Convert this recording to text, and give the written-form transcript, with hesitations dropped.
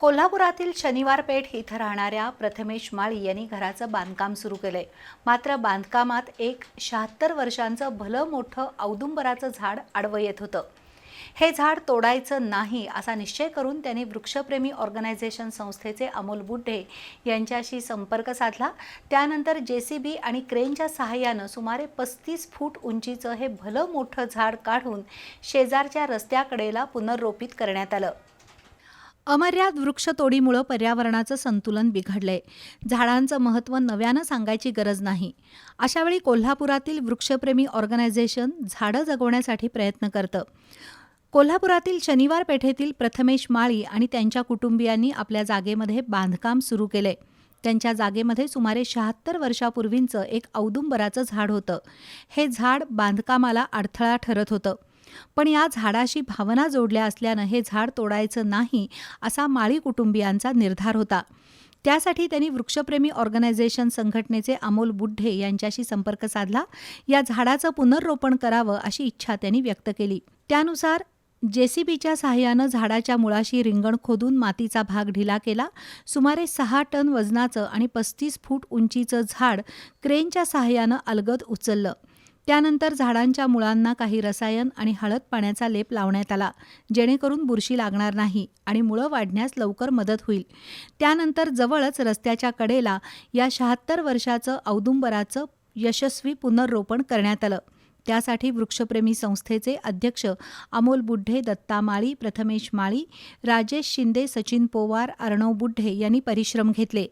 कोल्हापुरातील शनिवार पेठ इथं राहणाऱ्या प्रथमेश माळी यांनी घराचं बांधकाम सुरू केलंय. मात्र बांधकामात एक 76 वर्षांचं भलं मोठं औदुंबराचं झाड आडवं येत होतं. हे झाड तोडायचं नाही असा निश्चय करून त्यांनी वृक्षप्रेमी ऑर्गनायझेशन संस्थेचे अमोल बुढे यांच्याशी संपर्क साधला. त्यानंतर JCB आणि क्रेनच्या सहाय्यानं सुमारे 35 फूट उंचीचं हे भलं मोठं झाड काढून शेजारच्या रस्त्याकडेला पुनर्रोपित करण्यात आलं. अमर्याद वृक्षतोडीमुळे पर्यावरणाचं संतुलन बिघडलंय. झाडांचं महत्त्व नव्यानं सांगायची गरज नाही. अशावेळी कोल्हापुरातील वृक्षप्रेमी ऑर्गनायझेशन झाडं जगवण्यासाठी प्रयत्न करतं. कोल्हापुरातील शनिवार पेठेतील प्रथमेश माळी आणि त्यांच्या कुटुंबियांनी आपल्या जागेमध्ये बांधकाम सुरू केलंय. त्यांच्या जागेमध्ये सुमारे 76 वर्षापूर्वींचं एक औदुंबराचं झाड होतं. हे झाड बांधकामाला अडथळा ठरत होतं. पण या झाडाशी भावना जोडल्या असल्यानं हे झाड तोडायचं नाही असा माळी कुटुंबियांचा निर्धार होता. त्यासाठी त्यांनी वृक्षप्रेमी ऑर्गनायझेशन संघटनेचे अमोल बुढे यांच्याशी संपर्क साधला. या झाडाचं पुनर्रोपण करावं अशी इच्छा त्यांनी व्यक्त केली. त्यानुसार JCBच्या सहाय्यानं झाडाच्या मुळाशी रिंगण खोदून मातीचा भाग ढिला केला. सुमारे 6 टन वजनाचं आणि 35 फूट उंचीचं झाड क्रेनच्या सहाय्यानं अलगद उचललं. त्यानंतर झाडांच्या मुळांना काही रसायन आणि हळद पाण्याचा लेप लावण्यात आला, जेणेकरून बुरशी लागणार नाही आणि मुळं वाढण्यास लवकर मदत होईल. त्यानंतर जवळच रस्त्याच्या कडेला या 76 वर्षाचं औदुंबराचं यशस्वी पुनर्रोपण करण्यात आलं. त्यासाठी वृक्षप्रेमी संस्थेचे अध्यक्ष अमोल बुढे, दत्ता माळी, प्रथमेश माळी, राजेश शिंदे, सचिन पोवार, अर्णव बुढे यांनी परिश्रम घेतले.